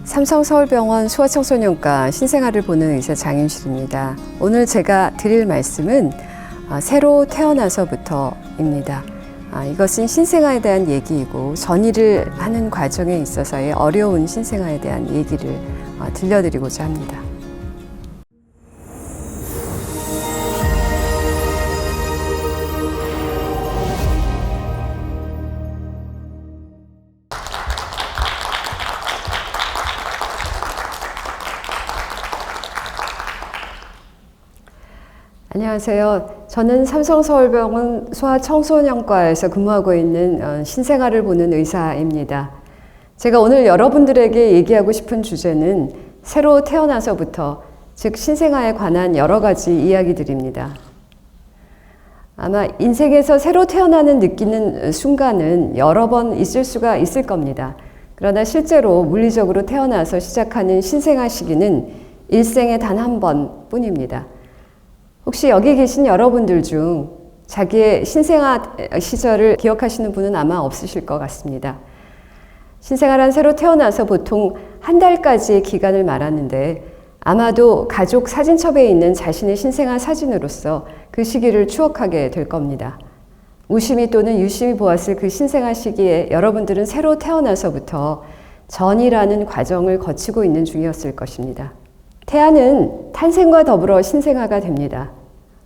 삼성서울병원 소아청소년과 신생아를 보는 의사 장윤실입니다. 오늘 제가 드릴 말씀은 새로 태어나서부터입니다. 이것은 신생아에 대한 얘기이고 전이를 하는 과정에 있어서의 어려운 신생아에 대한 얘기를 들려드리고자 합니다. 안녕하세요. 저는 삼성서울병원 소아청소년과에서 근무하고 있는 신생아를 보는 의사입니다. 제가 오늘 여러분들에게 얘기하고 싶은 주제는 새로 태어나서부터, 즉 신생아에 관한 여러 가지 이야기들입니다. 아마 인생에서 새로 태어나는 느끼는 순간은 여러 번 있을 수가 있을 겁니다. 그러나 실제로 물리적으로 태어나서 시작하는 신생아 시기는 일생에 단 한 번뿐입니다. 혹시 여기 계신 여러분들 중 자기의 신생아 시절을 기억하시는 분은 아마 없으실 것 같습니다. 신생아란 새로 태어나서 보통 한 달까지의 기간을 말하는데 아마도 가족 사진첩에 있는 자신의 신생아 사진으로서 그 시기를 추억하게 될 겁니다. 무심히 또는 유심히 보았을 그 신생아 시기에 여러분들은 새로 태어나서부터 전이라는 과정을 거치고 있는 중이었을 것입니다. 태아는 탄생과 더불어 신생아가 됩니다.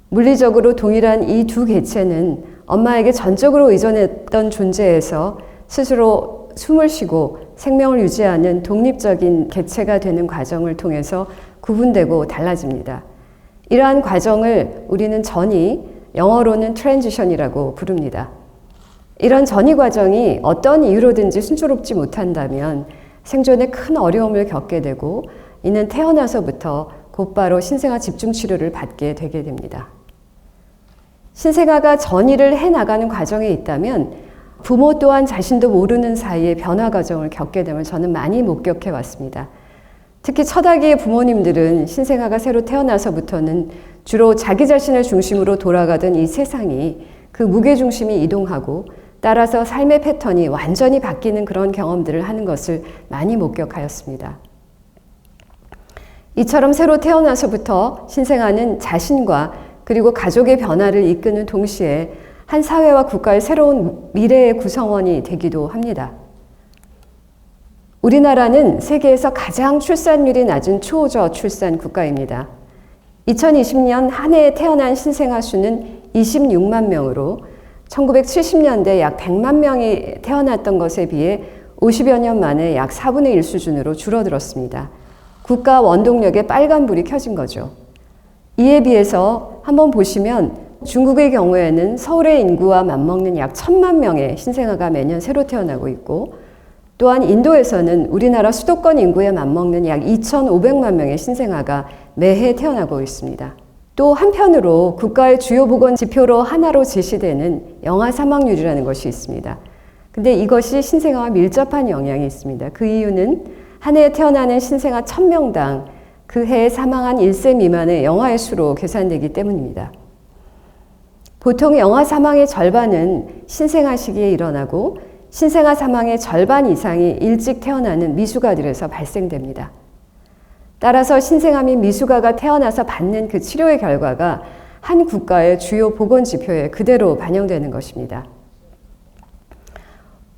물리적으로 동일한 이 두 개체는 엄마에게 전적으로 의존했던 존재에서 스스로 숨을 쉬고 생명을 유지하는 독립적인 개체가 되는 과정을 통해서 구분되고 달라집니다. 이러한 과정을 우리는 전이, 영어로는 트랜지션이라고 부릅니다. 이런 전이 과정이 어떤 이유로든지 순조롭지 못한다면 생존에 큰 어려움을 겪게 되고 이는 태어나서부터 곧바로 신생아 집중치료를 받게 되게 됩니다. 신생아가 전이를 해나가는 과정에 있다면 부모 또한 자신도 모르는 사이에 변화 과정을 겪게 됨을 저는 많이 목격해 왔습니다. 특히 첫 아기의 부모님들은 신생아가 새로 태어나서부터는 주로 자기 자신을 중심으로 돌아가던 이 세상이 그 무게중심이 이동하고 따라서 삶의 패턴이 완전히 바뀌는 그런 경험들을 하는 것을 많이 목격하였습니다. 이처럼 새로 태어나서부터 신생아는 자신과 그리고 가족의 변화를 이끄는 동시에 한 사회와 국가의 새로운 미래의 구성원이 되기도 합니다. 우리나라는 세계에서 가장 출산율이 낮은 초저출산 국가입니다. 2020년 한 해에 태어난 신생아 수는 26만 명으로 1970년대 약 100만 명이 태어났던 것에 비해 50여 년 만에 약 4분의 1 수준으로 줄어들었습니다. 국가 원동력에 빨간불이 켜진 거죠. 이에 비해서 한번 보시면 중국의 경우에는 서울의 인구와 맞먹는 약 1000만 명의 신생아가 매년 새로 태어나고 있고 또한 인도에서는 우리나라 수도권 인구에 맞먹는 약 2500만 명의 신생아가 매해 태어나고 있습니다. 또 한편으로 국가의 주요 보건 지표로 하나로 제시되는 영아 사망률이라는 것이 있습니다. 근데 이것이 신생아와 밀접한 영향이 있습니다. 그 이유는 한 해에 태어나는 신생아 1000명당 그 해에 사망한 1세 미만의 영아의 수로 계산되기 때문입니다. 보통 영아 사망의 절반은 신생아 시기에 일어나고 신생아 사망의 절반 이상이 일찍 태어나는 미숙아들에서 발생됩니다. 따라서 신생아 및 미숙아가 태어나서 받는 그 치료의 결과가 한 국가의 주요 보건 지표에 그대로 반영되는 것입니다.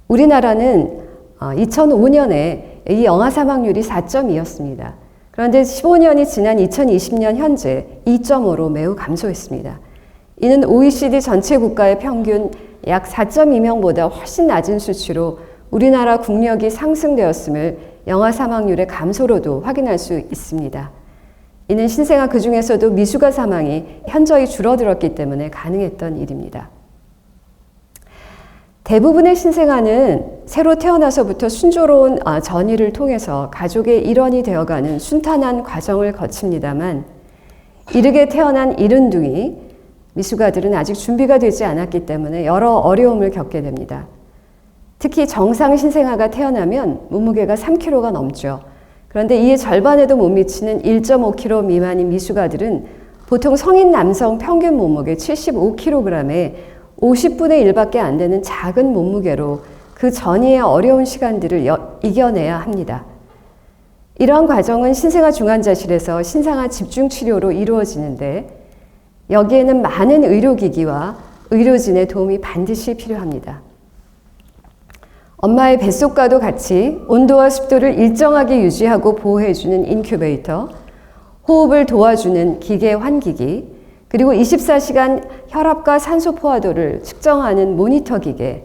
우리나라는 2005년에 이 영아 사망률이 4.2였습니다. 그런데 15년이 지난 2020년 현재 2.5로 매우 감소했습니다. 이는 OECD 전체 국가의 평균 약 4.2명보다 훨씬 낮은 수치로 우리나라 국력이 상승되었음을 영아 사망률의 감소로도 확인할 수 있습니다. 이는 신생아 그 중에서도 미숙아 사망이 현저히 줄어들었기 때문에 가능했던 일입니다. 대부분의 신생아는 새로 태어나서부터 순조로운 전이를 통해서 가족의 일원이 되어가는 순탄한 과정을 거칩니다만 이르게 태어난 이른둥이, 미숙아들은 아직 준비가 되지 않았기 때문에 여러 어려움을 겪게 됩니다. 특히 정상 신생아가 태어나면 몸무게가 3kg가 넘죠. 그런데 이의 절반에도 못 미치는 1.5kg 미만인 미숙아들은 보통 성인 남성 평균 몸무게 75kg에 50분의 1밖에 안 되는 작은 몸무게로 그 전이의 어려운 시간들을 이겨내야 합니다. 이러한 과정은 신생아 중환자실에서 신생아 집중치료로 이루어지는데 여기에는 많은 의료기기와 의료진의 도움이 반드시 필요합니다. 엄마의 뱃속과도 같이 온도와 습도를 일정하게 유지하고 보호해주는 인큐베이터, 호흡을 도와주는 기계 환기기, 그리고 24시간 혈압과 산소 포화도를 측정하는 모니터 기계,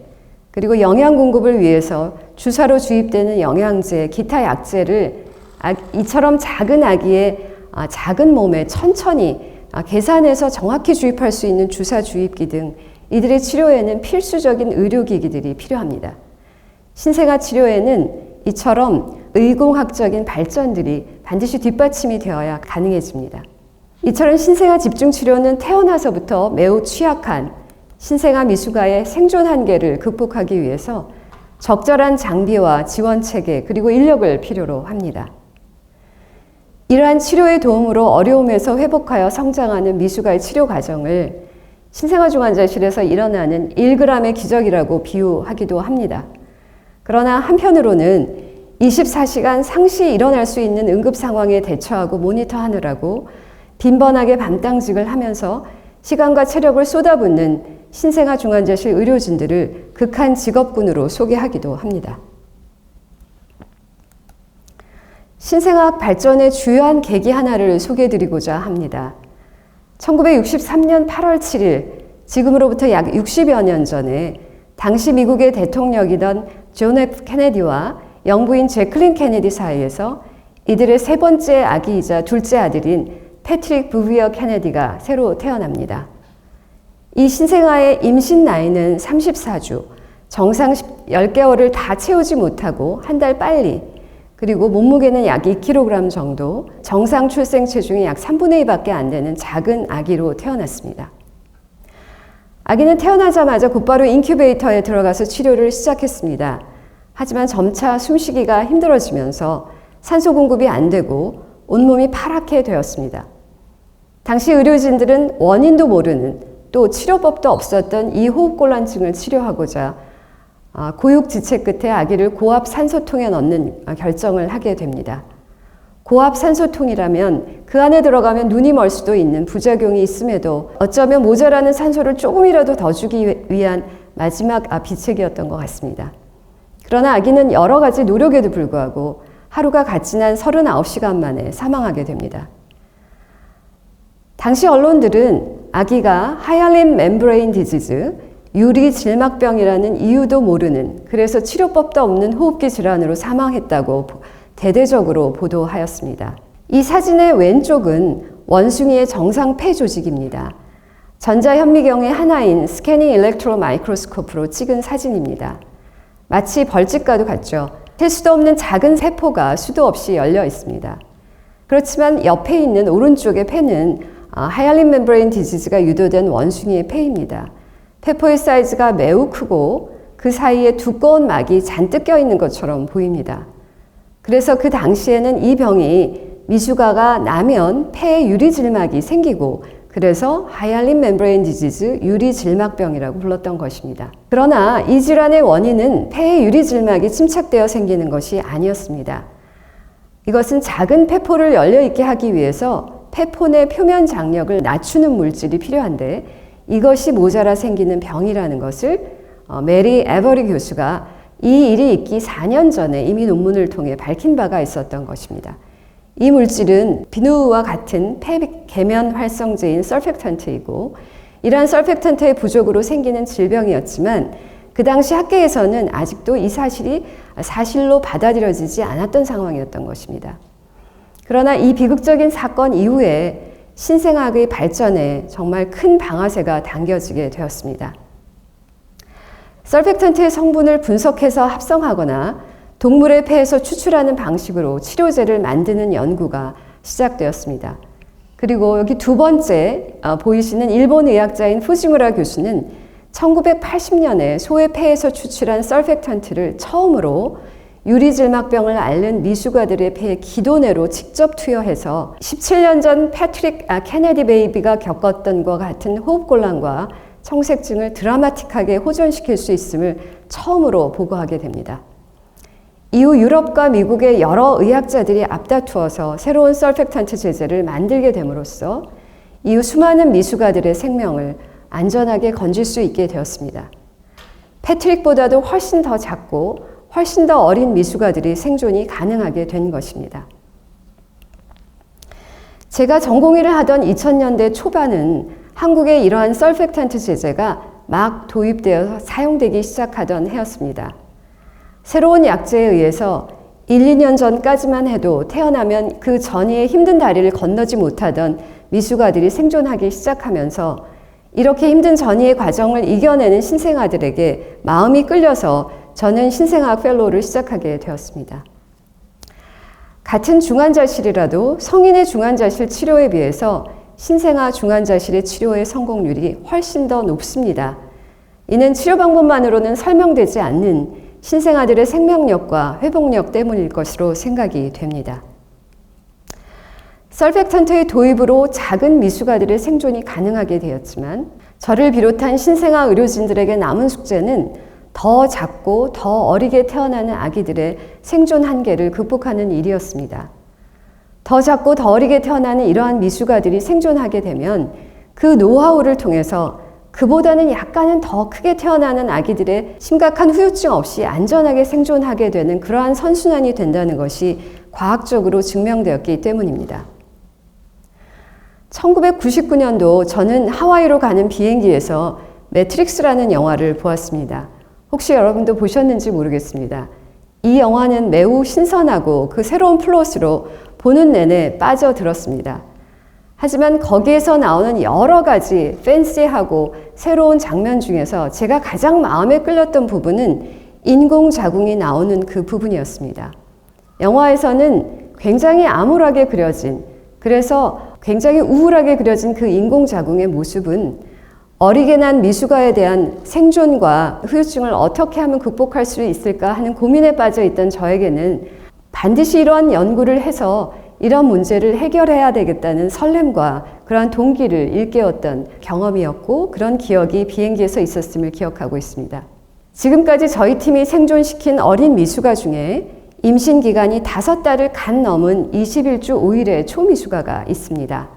그리고 영양 공급을 위해서 주사로 주입되는 영양제, 기타 약제를 이처럼 작은 아기의 작은 몸에 천천히 계산해서 정확히 주입할 수 있는 주사 주입기 등 이들의 치료에는 필수적인 의료기기들이 필요합니다. 신생아 치료에는 이처럼 의공학적인 발전들이 반드시 뒷받침이 되어야 가능해집니다. 이처럼 신생아 집중치료는 태어나서부터 매우 취약한 신생아 미숙아의 생존 한계를 극복하기 위해서 적절한 장비와 지원체계 그리고 인력을 필요로 합니다. 이러한 치료의 도움으로 어려움에서 회복하여 성장하는 미숙아의 치료 과정을 신생아 중환자실에서 일어나는 1g의 기적이라고 비유하기도 합니다. 그러나 한편으로는 24시간 상시 일어날 수 있는 응급 상황에 대처하고 모니터하느라고 빈번하게 밤당직을 하면서 시간과 체력을 쏟아붓는 신생아 중환자실 의료진들을 극한 직업군으로 소개하기도 합니다. 신생아학 발전의 주요한 계기 하나를 소개해드리고자 합니다. 1963년 8월 7일, 지금으로부터 약 60여 년 전에 당시 미국의 대통령이던 존 F 케네디와 영부인 제클린 케네디 사이에서 이들의 세 번째 아기이자 둘째 아들인 패트릭 부비어 케네디가 새로 태어납니다. 이 신생아의 임신 나이는 34주, 정상 10개월을 다 채우지 못하고 한 달 빨리, 그리고 몸무게는 약 2kg 정도, 정상 출생 체중의 약 3분의 2밖에 안 되는 작은 아기로 태어났습니다. 아기는 태어나자마자 곧바로 인큐베이터에 들어가서 치료를 시작했습니다. 하지만 점차 숨쉬기가 힘들어지면서 산소 공급이 안 되고 온몸이 파랗게 되었습니다. 당시 의료진들은 원인도 모르는 또 치료법도 없었던 이 호흡곤란증을 치료하고자 고육지책 끝에 아기를 고압 산소통에 넣는 결정을 하게 됩니다. 고압 산소통이라면 그 안에 들어가면 눈이 멀 수도 있는 부작용이 있음에도 어쩌면 모자라는 산소를 조금이라도 더 주기 위한 마지막 비책이었던 것 같습니다. 그러나 아기는 여러 가지 노력에도 불구하고 하루가 갓 지난 39시간 만에 사망하게 됩니다. 당시 언론들은 아기가 하이알린 멤브레인 디지즈, 유리질막병이라는 이유도 모르는, 그래서 치료법도 없는 호흡기 질환으로 사망했다고 대대적으로 보도하였습니다. 이 사진의 왼쪽은 원숭이의 정상 폐 조직입니다. 전자현미경의 하나인 스캐닝 일렉트로 마이크로스코프로 찍은 사진입니다. 마치 벌집과도 같죠. 셀 수도 없는 작은 세포가 수도 없이 열려 있습니다. 그렇지만 옆에 있는 오른쪽의 폐는 하이알린 멤브레인 디지즈가 유도된 원숭이의 폐입니다. 폐포의 사이즈가 매우 크고 그 사이에 두꺼운 막이 잔뜩 껴있는 것처럼 보입니다. 그래서 그 당시에는 이 병이 미숙아가 나면 폐에 유리질막이 생기고 그래서 하이알린 멤브레인 디지즈 유리질막병이라고 불렀던 것입니다. 그러나 이 질환의 원인은 폐에 유리질막이 침착되어 생기는 것이 아니었습니다. 이것은 작은 폐포를 열려있게 하기 위해서 폐포 내 표면 장력을 낮추는 물질이 필요한데 이것이 모자라 생기는 병이라는 것을 메리 에버리 교수가 이 일이 있기 4년 전에 이미 논문을 통해 밝힌 바가 있었던 것입니다. 이 물질은 비누와 같은 폐 계면 활성제인 설펙턴트이고 이러한 설펙턴트의 부족으로 생기는 질병이었지만 그 당시 학계에서는 아직도 이 사실이 사실로 받아들여지지 않았던 상황이었던 것입니다. 그러나 이 비극적인 사건 이후에 신생아학의 발전에 정말 큰 방아쇠가 당겨지게 되었습니다. 설펙턴트의 성분을 분석해서 합성하거나 동물의 폐에서 추출하는 방식으로 치료제를 만드는 연구가 시작되었습니다. 그리고 여기 두 번째 보이시는 일본 의학자인 푸지무라 교수는 1980년에 소의 폐에서 추출한 설펙턴트를 처음으로 유리질막병을 앓는 미숙아들의 폐에 기도내로 직접 투여해서 17년 전 패트릭 케네디 베이비가 겪었던 것과 같은 호흡곤란과 청색증을 드라마틱하게 호전시킬 수 있음을 처음으로 보고하게 됩니다. 이후 유럽과 미국의 여러 의학자들이 앞다투어서 새로운 서펙턴트 제제를 만들게 됨으로써 이후 수많은 미숙아들의 생명을 안전하게 건질 수 있게 되었습니다. 패트릭보다도 훨씬 더 작고 훨씬 더 어린 미숙아들이 생존이 가능하게 된 것입니다. 제가 전공의를 하던 2000년대 초반은 한국에 이러한 서펙턴트 제제가 막 도입되어 사용되기 시작하던 해였습니다. 새로운 약제에 의해서 1, 2년 전까지만 해도 태어나면 그 전이의 힘든 다리를 건너지 못하던 미숙아들이 생존하기 시작하면서 이렇게 힘든 전이의 과정을 이겨내는 신생아들에게 마음이 끌려서 저는 신생아학 펠로우를 시작하게 되었습니다. 같은 중환자실이라도 성인의 중환자실 치료에 비해서 신생아 중환자실의 치료의 성공률이 훨씬 더 높습니다. 이는 치료 방법만으로는 설명되지 않는 신생아들의 생명력과 회복력 때문일 것으로 생각이 됩니다. 서펙턴트의 도입으로 작은 미숙아들의 생존이 가능하게 되었지만 저를 비롯한 신생아 의료진들에게 남은 숙제는 더 작고 더 어리게 태어나는 아기들의 생존 한계를 극복하는 일이었습니다. 더 작고 더 어리게 태어나는 이러한 미숙아들이 생존하게 되면 그 노하우를 통해서 그보다는 약간은 더 크게 태어나는 아기들의 심각한 후유증 없이 안전하게 생존하게 되는 그러한 선순환이 된다는 것이 과학적으로 증명되었기 때문입니다. 1999년도 저는 하와이로 가는 비행기에서 매트릭스라는 영화를 보았습니다. 혹시 여러분도 보셨는지 모르겠습니다. 이 영화는 매우 신선하고 그 새로운 플롯으로 보는 내내 빠져들었습니다. 하지만 거기에서 나오는 여러 가지 팬시하고 새로운 장면 중에서 제가 가장 마음에 끌렸던 부분은 인공자궁이 나오는 그 부분이었습니다. 영화에서는 굉장히 암울하게 그려진, 그래서 굉장히 우울하게 그려진 그 인공자궁의 모습은 어리게 난 미숙아에 대한 생존과 후유증을 어떻게 하면 극복할 수 있을까 하는 고민에 빠져 있던 저에게는 반드시 이러한 연구를 해서 이런 문제를 해결해야 되겠다는 설렘과 그러한 동기를 일깨웠던 경험이었고 그런 기억이 비행기에서 있었음을 기억하고 있습니다. 지금까지 저희 팀이 생존시킨 어린 미숙아 중에 임신 기간이 5달을 간 넘은 21주 5일의 초미숙아가 있습니다.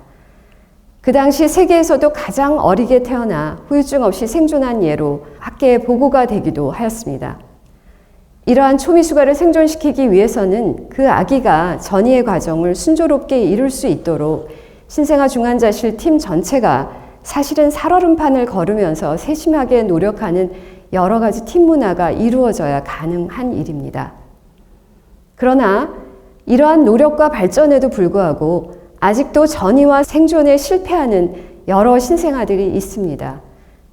그 당시 세계에서도 가장 어리게 태어나 후유증 없이 생존한 예로 학계에 보고가 되기도 하였습니다. 이러한 초미숙아를 생존시키기 위해서는 그 아기가 전이의 과정을 순조롭게 이룰 수 있도록 신생아 중환자실 팀 전체가 사실은 살얼음판을 걸으면서 세심하게 노력하는 여러 가지 팀 문화가 이루어져야 가능한 일입니다. 그러나 이러한 노력과 발전에도 불구하고 아직도 전이와 생존에 실패하는 여러 신생아들이 있습니다.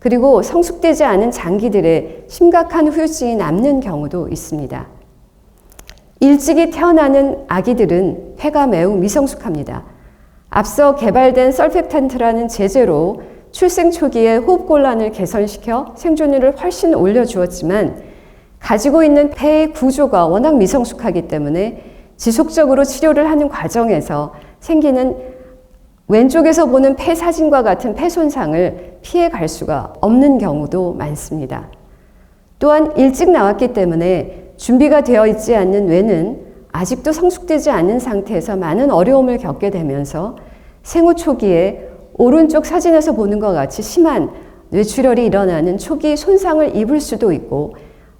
그리고 성숙되지 않은 장기들의 심각한 후유증이 남는 경우도 있습니다. 일찍이 태어나는 아기들은 폐가 매우 미성숙합니다. 앞서 개발된 서펙턴트라는 제제로 출생 초기에 호흡곤란을 개선시켜 생존율을 훨씬 올려주었지만 가지고 있는 폐의 구조가 워낙 미성숙하기 때문에 지속적으로 치료를 하는 과정에서 생기는 왼쪽에서 보는 폐 사진과 같은 폐 손상을 피해 갈 수가 없는 경우도 많습니다. 또한 일찍 나왔기 때문에 준비가 되어 있지 않는 뇌는 아직도 성숙되지 않은 상태에서 많은 어려움을 겪게 되면서 생후 초기에 오른쪽 사진에서 보는 것 같이 심한 뇌출혈이 일어나는 초기 손상을 입을 수도 있고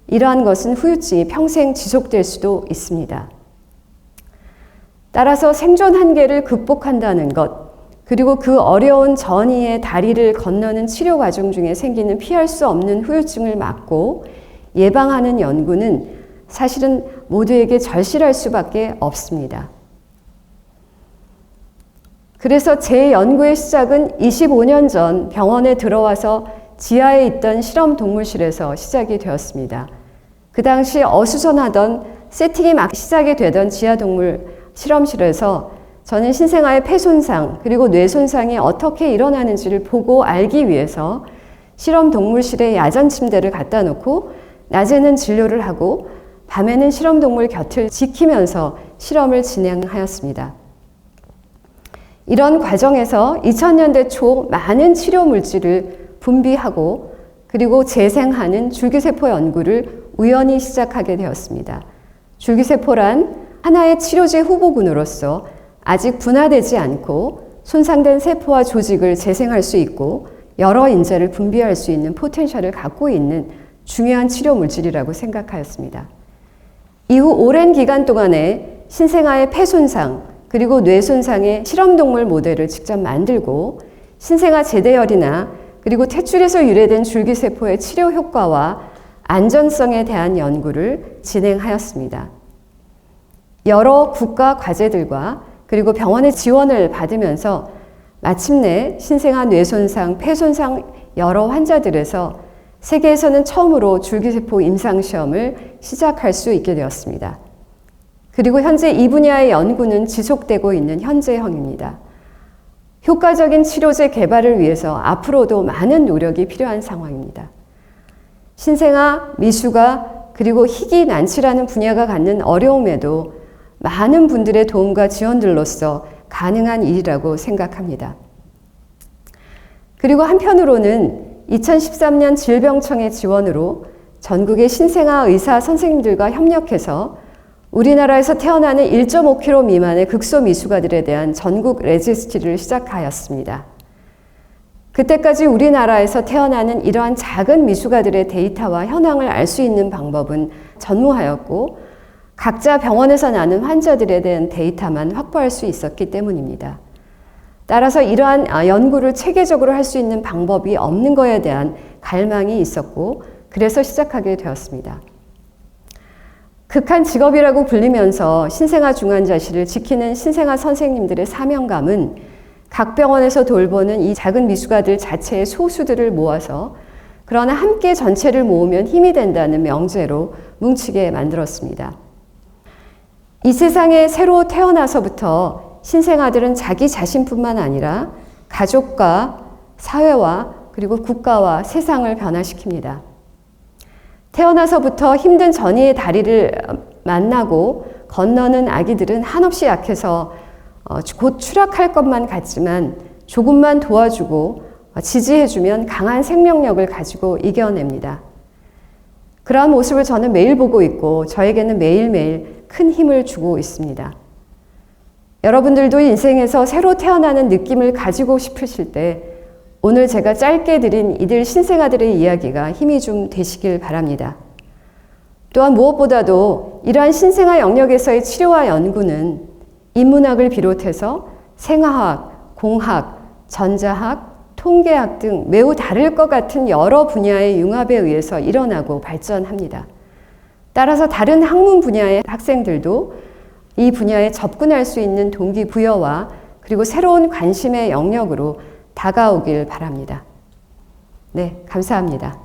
이러한 것은 후유증이 평생 지속될 수도 있습니다. 따라서 생존 한계를 극복한다는 것, 그리고 그 어려운 전이의 다리를 건너는 치료 과정 중에 생기는 피할 수 없는 후유증을 막고 예방하는 연구는 사실은 모두에게 절실할 수밖에 없습니다. 그래서 제 연구의 시작은 25년 전 병원에 들어와서 지하에 있던 실험 동물실에서 시작이 되었습니다. 그 당시 어수선하던 세팅이 막 시작이 되던 지하 동물 실험실에서 저는 신생아의 폐 손상 그리고 뇌 손상이 어떻게 일어나는지를 보고 알기 위해서 실험 동물실에 야전 침대를 갖다 놓고 낮에는 진료를 하고 밤에는 실험 동물 곁을 지키면서 실험을 진행하였습니다. 이런 과정에서 2000년대 초 많은 치료 물질을 분비하고 그리고 재생하는 줄기세포 연구를 우연히 시작하게 되었습니다. 줄기세포란 하나의 치료제 후보군으로서 아직 분화되지 않고 손상된 세포와 조직을 재생할 수 있고 여러 인자를 분비할 수 있는 포텐셜을 갖고 있는 중요한 치료 물질이라고 생각하였습니다. 이후 오랜 기간 동안에 신생아의 폐 손상 그리고 뇌 손상의 실험동물 모델을 직접 만들고 신생아 제대열이나 그리고 탯줄에서 유래된 줄기세포의 치료 효과와 안전성에 대한 연구를 진행하였습니다. 여러 국가 과제들과 그리고 병원의 지원을 받으면서 마침내 신생아 뇌손상, 폐손상 여러 환자들에서 세계에서는 처음으로 줄기세포 임상시험을 시작할 수 있게 되었습니다. 그리고 현재 이 분야의 연구는 지속되고 있는 현재형입니다. 효과적인 치료제 개발을 위해서 앞으로도 많은 노력이 필요한 상황입니다. 신생아, 미숙아, 그리고 희귀 난치라는 분야가 갖는 어려움에도 많은 분들의 도움과 지원들로서 가능한 일이라고 생각합니다. 그리고 한편으로는 2013년 질병청의 지원으로 전국의 신생아 의사 선생님들과 협력해서 우리나라에서 태어나는 1.5kg 미만의 극소미숙아들에 대한 전국 레지스트리를 시작하였습니다. 그때까지 우리나라에서 태어나는 이러한 작은 미숙아들의 데이터와 현황을 알 수 있는 방법은 전무하였고 각자 병원에서 나는 환자들에 대한 데이터만 확보할 수 있었기 때문입니다. 따라서 이러한 연구를 체계적으로 할 수 있는 방법이 없는 것에 대한 갈망이 있었고 그래서 시작하게 되었습니다. 극한 직업이라고 불리면서 신생아 중환자실을 지키는 신생아 선생님들의 사명감은 각 병원에서 돌보는 이 작은 미숙아들 자체의 소수들을 모아서 그러나 함께 전체를 모으면 힘이 된다는 명제로 뭉치게 만들었습니다. 이 세상에 새로 태어나서부터 신생아들은 자기 자신뿐만 아니라 가족과 사회와 그리고 국가와 세상을 변화시킵니다. 태어나서부터 힘든 전이의 다리를 만나고 건너는 아기들은 한없이 약해서 곧 추락할 것만 같지만 조금만 도와주고 지지해주면 강한 생명력을 가지고 이겨냅니다. 그러한 모습을 저는 매일 보고 있고 저에게는 매일매일 큰 힘을 주고 있습니다. 여러분들도 인생에서 새로 태어나는 느낌을 가지고 싶으실 때 오늘 제가 짧게 드린 이들 신생아들의 이야기가 힘이 좀 되시길 바랍니다. 또한 무엇보다도 이러한 신생아 영역에서의 치료와 연구는 인문학을 비롯해서 생화학, 공학, 전자학, 통계학 등 매우 다를 것 같은 여러 분야의 융합에 의해서 일어나고 발전합니다. 따라서 다른 학문 분야의 학생들도 이 분야에 접근할 수 있는 동기부여와 그리고 새로운 관심의 영역으로 다가오길 바랍니다. 네, 감사합니다.